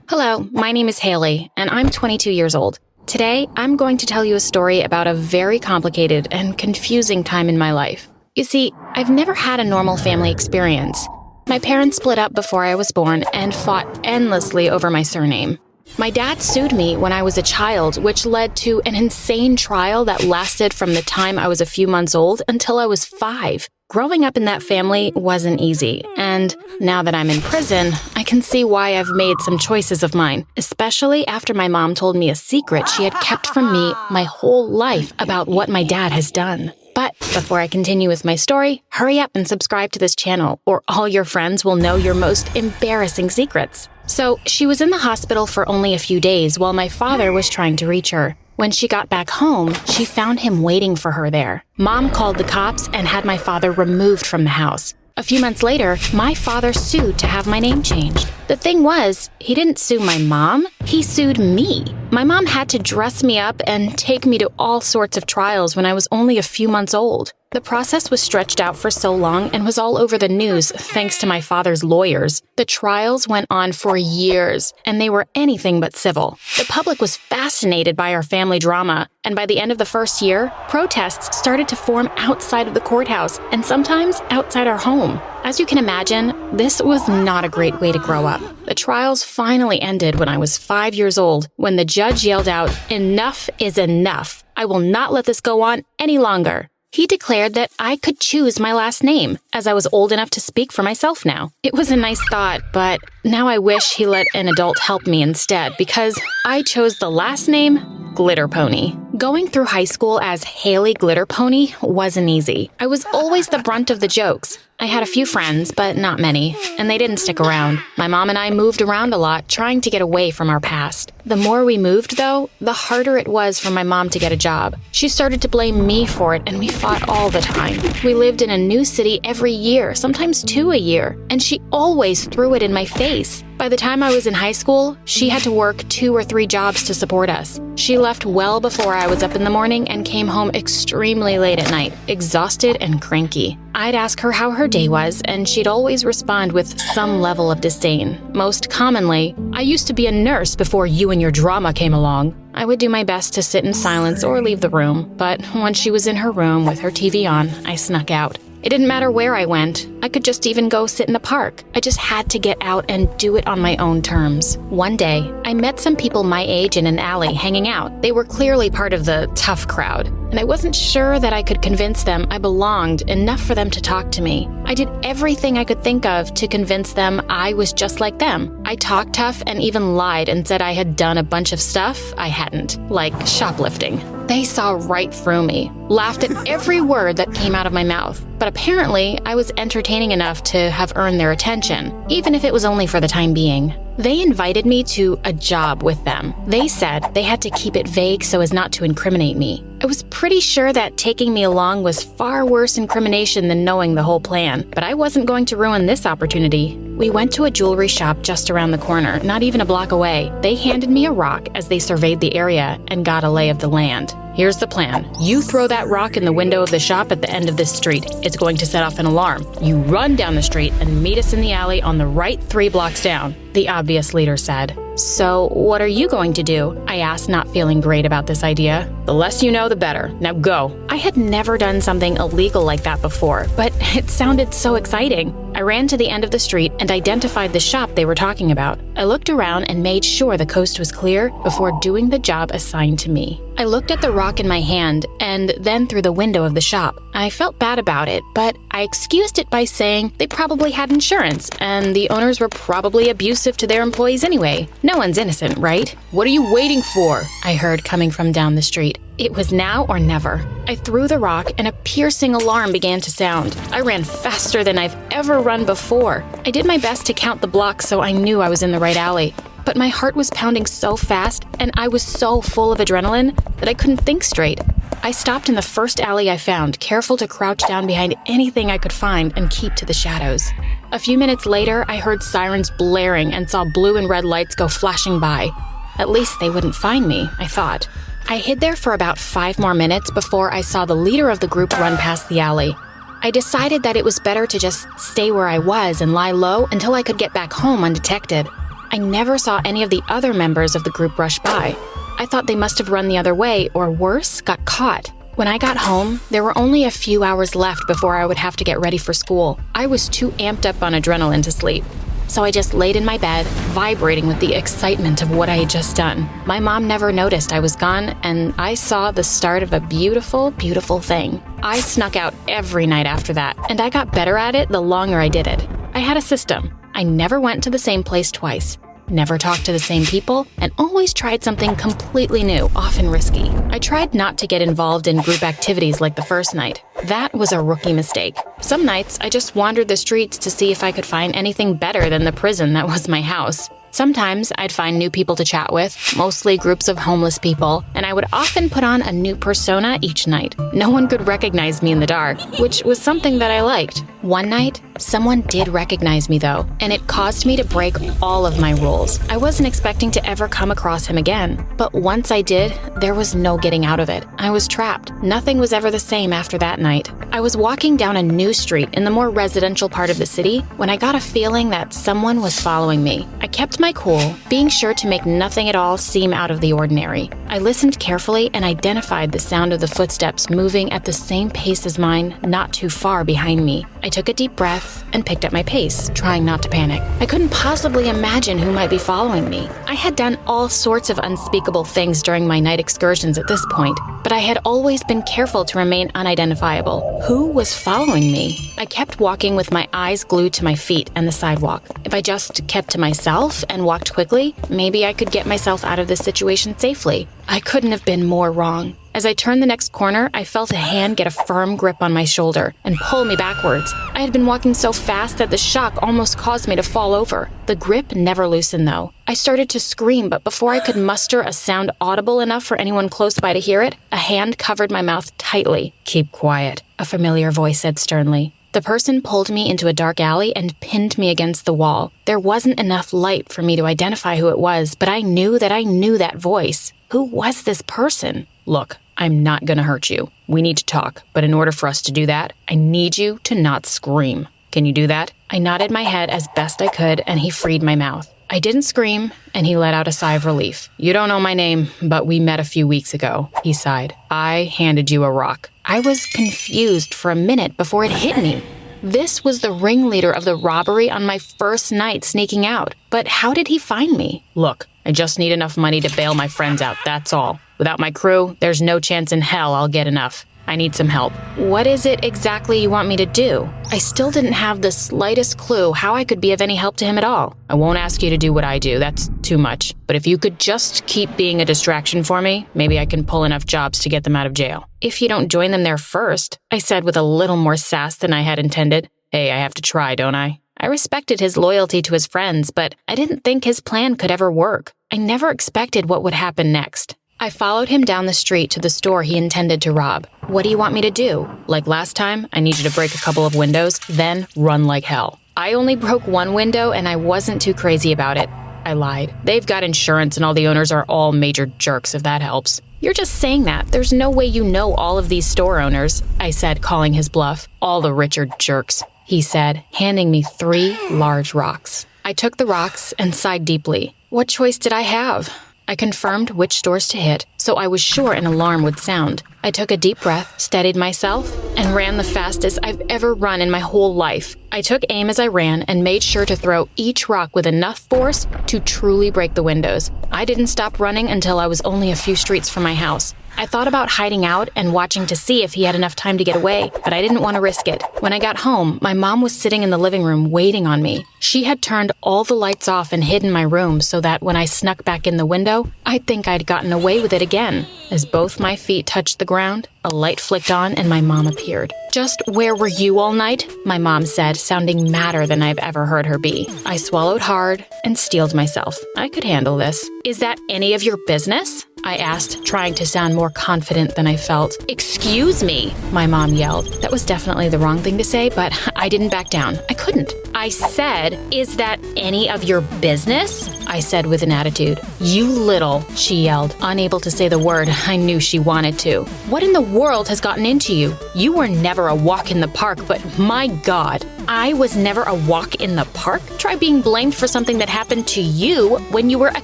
Hello, my name is Haley, and I'm 22 years old. Today, I'm going to tell you a story about a very complicated and confusing time in my life. You see, I've never had a normal family experience. My parents split up before I was born and fought endlessly over my surname. My dad sued me when I was a child, which led to an insane trial that lasted from the time I was a few months old until I was 5. Growing up in that family wasn't easy, and now that I'm in prison, I can see why I've made some choices of mine, especially after my mom told me a secret she had kept from me my whole life about what my dad has done. But before I continue with my story, hurry up and subscribe to this channel, or all your friends will know your most embarrassing secrets. So, she was in the hospital for only a few days while my father was trying to reach her. When she got back home, she found him waiting for her there. Mom called the cops and had my father removed from the house. A few months later, my father sued to have my name changed. The thing was, he didn't sue my mom, he sued me. My mom had to dress me up and take me to all sorts of trials when I was only a few months old. The process was stretched out for so long and was all over the news thanks to my father's lawyers. The trials went on for years, and they were anything but civil. The public was fascinated by our family drama, and by the end of the first year, protests started to form outside of the courthouse and sometimes outside our home. As you can imagine, this was not a great way to grow up. The trials finally ended when I was 5 years old, when the judge yelled out, "Enough is enough. I will not let this go on any longer." He declared that I could choose my last name, as I was old enough to speak for myself now. It was a nice thought, but now I wish he let an adult help me instead, because I chose the last name Glitter Pony. Going through high school as Haley Glitter Pony wasn't easy. I was always the brunt of the jokes. I had a few friends, but not many, and they didn't stick around. My mom and I moved around a lot, trying to get away from our past. The more we moved, though, the harder it was for my mom to get a job. She started to blame me for it, and we fought all the time. We lived in a new city every year, sometimes 2 a year, and she always threw it in my face. By the time I was in high school, she had to work 2 or 3 jobs to support us. She left well before I was up in the morning and came home extremely late at night, exhausted and cranky. I'd ask her how her day was, and she'd always respond with some level of disdain. Most commonly, "I used to be a nurse before you and your drama came along." I would do my best to sit in silence or leave the room, but once she was in her room with her TV on, I snuck out. It didn't matter where I went. I could just even go sit in the park. I just had to get out and do it on my own terms. One day, I met some people my age in an alley hanging out. They were clearly part of the tough crowd, and I wasn't sure that I could convince them I belonged enough for them to talk to me. I did everything I could think of to convince them I was just like them. I talked tough and even lied and said I had done a bunch of stuff I hadn't, like shoplifting. They saw right through me, laughed at every word that came out of my mouth. But apparently, I was entertaining enough to have earned their attention, even if it was only for the time being. They invited me to a job with them. They said they had to keep it vague so as not to incriminate me. I was pretty sure that taking me along was far worse incrimination than knowing the whole plan, but I wasn't going to ruin this opportunity. We went to a jewelry shop just around the corner, not even a block away. They handed me a rock as they surveyed the area and got a lay of the land. "Here's the plan. You throw that rock in the window of the shop at the end of this street. It's going to set off an alarm. You run down the street and meet us in the alley on the right 3 blocks down," the obvious leader said. "So, what are you going to do?" I asked, not feeling great about this idea. "The less you know, the better. Now go." I had never done something illegal like that before, but it sounded so exciting. I ran to the end of the street and identified the shop they were talking about. I looked around and made sure the coast was clear before doing the job assigned to me. I looked at the rock in my hand and then through the window of the shop. I felt bad about it, but I excused it by saying they probably had insurance and the owners were probably abusive to their employees anyway. No one's innocent, right? "What are you waiting for?" I heard coming from down the street. It was now or never. I threw the rock and a piercing alarm began to sound. I ran faster than I've ever run before. I did my best to count the blocks so I knew I was in the right alley. But my heart was pounding so fast and I was so full of adrenaline that I couldn't think straight. I stopped in the first alley I found, careful to crouch down behind anything I could find and keep to the shadows. A few minutes later, I heard sirens blaring and saw blue and red lights go flashing by. At least they wouldn't find me, I thought. I hid there for about 5 more minutes before I saw the leader of the group run past the alley. I decided that it was better to just stay where I was and lie low until I could get back home undetected. I never saw any of the other members of the group rush by. I thought they must have run the other way, or worse, got caught. When I got home, there were only a few hours left before I would have to get ready for school. I was too amped up on adrenaline to sleep. So I just laid in my bed, vibrating with the excitement of what I had just done. My mom never noticed I was gone, and I saw the start of a beautiful, beautiful thing. I snuck out every night after that, and I got better at it the longer I did it. I had a system. I never went to the same place twice, never talked to the same people, and always tried something completely new, often risky. I tried not to get involved in group activities like the first night. That was a rookie mistake. Some nights, I just wandered the streets to see if I could find anything better than the prison that was my house. Sometimes I'd find new people to chat with, mostly groups of homeless people, and I would often put on a new persona each night. No one could recognize me in the dark, which was something that I liked. One night, someone did recognize me though, and it caused me to break all of my rules. I wasn't expecting to ever come across him again, but once I did, there was no getting out of it. I was trapped. Nothing was ever the same after that night. I was walking down a new street in the more residential part of the city when I got a feeling that someone was following me. I kept my cool, being sure to make nothing at all seem out of the ordinary. I listened carefully and identified the sound of the footsteps moving at the same pace as mine, not too far behind me. I took a deep breath and picked up my pace, trying not to panic. I couldn't possibly imagine who might be following me. I had done all sorts of unspeakable things during my night excursions at this point, but I had always been careful to remain unidentifiable. Who was following me? I kept walking with my eyes glued to my feet and the sidewalk. If I just kept to myself and walked quickly, maybe I could get myself out of this situation safely. I couldn't have been more wrong. As I turned the next corner, I felt a hand get a firm grip on my shoulder and pull me backwards. I had been walking so fast that the shock almost caused me to fall over. The grip never loosened, though. I started to scream, but before I could muster a sound audible enough for anyone close by to hear it, a hand covered my mouth tightly. "Keep quiet," a familiar voice said sternly. The person pulled me into a dark alley and pinned me against the wall. There wasn't enough light for me to identify who it was, but I knew that voice. Who was this person? "Look, I'm not gonna hurt you. We need to talk, but in order for us to do that, I need you to not scream. Can you do that?" I nodded my head as best I could, and he freed my mouth. I didn't scream, and he let out a sigh of relief. "You don't know my name, but we met a few weeks ago," he sighed. "I handed you a rock." I was confused for a minute before it hit me. This was the ringleader of the robbery on my first night sneaking out. But how did he find me? "Look, I just need enough money to bail my friends out, that's all. Without my crew, there's no chance in hell I'll get enough. I need some help." "What is it exactly you want me to do?" I still didn't have the slightest clue how I could be of any help to him at all. "I won't ask you to do what I do, that's too much. But if you could just keep being a distraction for me, maybe I can pull enough jobs to get them out of jail." "If you don't join them there first," I said with a little more sass than I had intended. "Hey, I have to try, don't I?" I respected his loyalty to his friends, but I didn't think his plan could ever work. I never expected what would happen next. I followed him down the street to the store he intended to rob. "What do you want me to do?" "Like last time, I need you to break a couple of windows, then run like hell." "I only broke one window and I wasn't too crazy about it," I lied. "They've got insurance and all the owners are all major jerks, if that helps." "You're just saying that. There's no way you know all of these store owners," I said, calling his bluff. "All the rich are jerks," he said, handing me 3 large rocks. I took the rocks and sighed deeply. What choice did I have? I confirmed which stores to hit, so I was sure an alarm would sound. I took a deep breath, steadied myself, and ran the fastest I've ever run in my whole life. I took aim as I ran and made sure to throw each rock with enough force to truly break the windows. I didn't stop running until I was only a few streets from my house. I thought about hiding out and watching to see if he had enough time to get away, but I didn't want to risk it. When I got home, my mom was sitting in the living room waiting on me. She had turned all the lights off and hidden my room so that when I snuck back in the window, I'd think I'd gotten away with it again. As both my feet touched the ground, a light flicked on and my mom appeared. "Just where were you all night?" my mom said, sounding madder than I've ever heard her be. I swallowed hard and steeled myself. I could handle this. "Is that any of your business?" I asked, trying to sound more confident than I felt. "Excuse me," my mom yelled. That was definitely the wrong thing to say, but I didn't back down. I couldn't. I said, "Is that any of your business?" I said with an attitude. You little, she yelled, unable to say the word I knew she wanted to. What in the world has gotten into you? You were never a walk in the park, but my God. I was never a walk in the park? Try being blamed for something that happened to you when you were a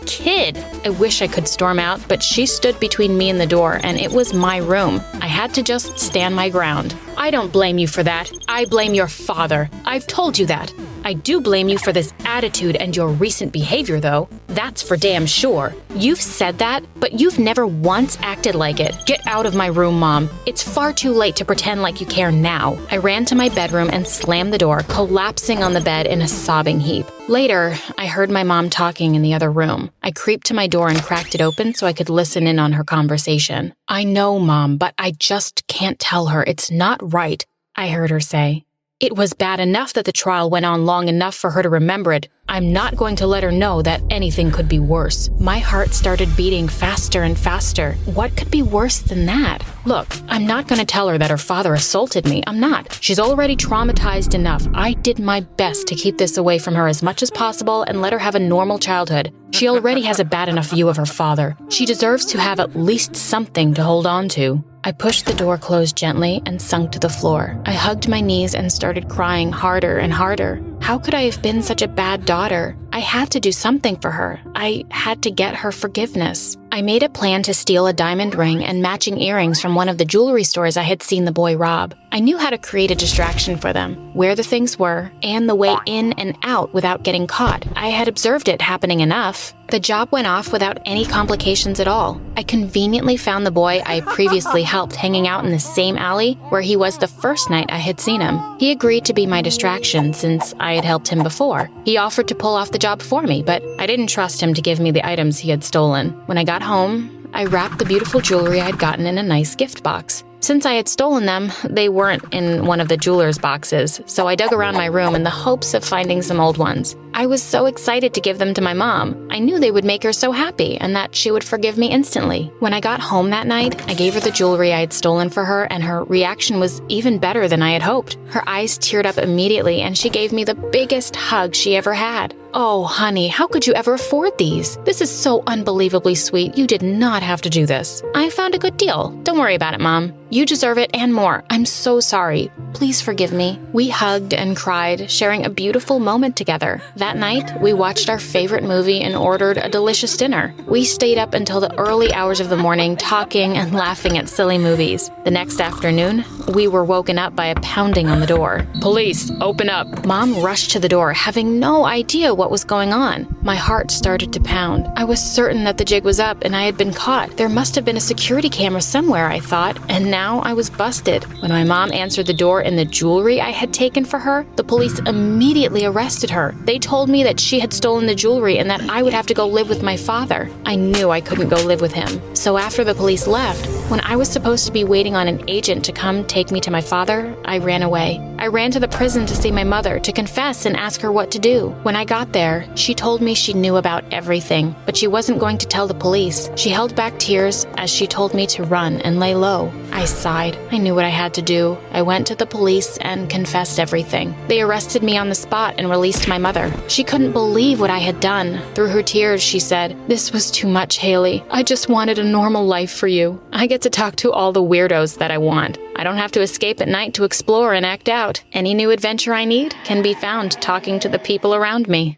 kid. I wish I could storm out, but she stood between me and the door, and it was my room. I had to just stand my ground. I don't blame you for that. I blame your father. I've told you that. I do blame you for this attitude and your recent behavior, though. That's for damn sure. You've said that, but you've never once acted like it. Get out of my room, Mom. It's far too late to pretend like you care now. I ran to my bedroom and slammed the door, collapsing on the bed in a sobbing heap. Later, I heard my mom talking in the other room. I creeped to my door and cracked it open so I could listen in on her conversation. I know, Mom, but I just can't tell her. It's not right, I heard her say. It was bad enough that the trial went on long enough for her to remember it. I'm not going to let her know that anything could be worse. My heart started beating faster and faster. What could be worse than that? Look, I'm not going to tell her that her father assaulted me. I'm not. She's already traumatized enough. I did my best to keep this away from her as much as possible and let her have a normal childhood. She already has a bad enough view of her father. She deserves to have at least something to hold on to. I pushed the door closed gently and sunk to the floor. I hugged my knees and started crying harder and harder. How could I have been such a bad daughter? I had to do something for her. I had to get her forgiveness. I made a plan to steal a diamond ring and matching earrings from one of the jewelry stores I had seen the boy rob. I knew how to create a distraction for them, where the things were, and the way in and out without getting caught. I had observed it happening enough. The job went off without any complications at all. I conveniently found the boy I previously helped hanging out in the same alley where he was the first night I had seen him. He agreed to be my distraction since I had helped him before. He offered to pull off the job for me, but I didn't trust him to give me the items he had stolen. When I got home, I wrapped the beautiful jewelry I had gotten in a nice gift box. Since I had stolen them, they weren't in one of the jeweler's boxes, so I dug around my room in the hopes of finding some old ones. I was so excited to give them to my mom. I knew they would make her so happy and that she would forgive me instantly. When I got home that night, I gave her the jewelry I had stolen for her, and her reaction was even better than I had hoped. Her eyes teared up immediately, and she gave me the biggest hug she ever had. Oh, honey, how could you ever afford these? This is so unbelievably sweet. You did not have to do this. I found a good deal. Don't worry about it, Mom. You deserve it and more. I'm so sorry. Please forgive me. We hugged and cried, sharing a beautiful moment together. That night, we watched our favorite movie and ordered a delicious dinner. We stayed up until the early hours of the morning, talking and laughing at silly movies. The next afternoon, we were woken up by a pounding on the door. Police, open up. Mom rushed to the door, having no idea what was going on. My heart started to pound. I was certain that the jig was up and I had been caught. There must have been a security camera somewhere, I thought, and now I was busted. When my mom answered the door in the jewelry I had taken for her, the police immediately arrested her. They told me that she had stolen the jewelry and that I would have to go live with my father. I knew I couldn't go live with him. So after the police left, when I was supposed to be waiting on an agent to come take me to my father, I ran away. I ran to the prison to see my mother, to confess and ask her what to do. When I got there, she told me she knew about everything, but she wasn't going to tell the police. She held back tears as she told me to run and lay low. I sighed. I knew what I had to do. I went to the police and confessed everything. They arrested me on the spot and released my mother. She couldn't believe what I had done. Through her tears, she said, "This was too much, Haley. I just wanted a normal life for you. I get to talk to all the weirdos that I want. I don't have to escape at night to explore and act out. Any new adventure I need can be found talking to the people around me."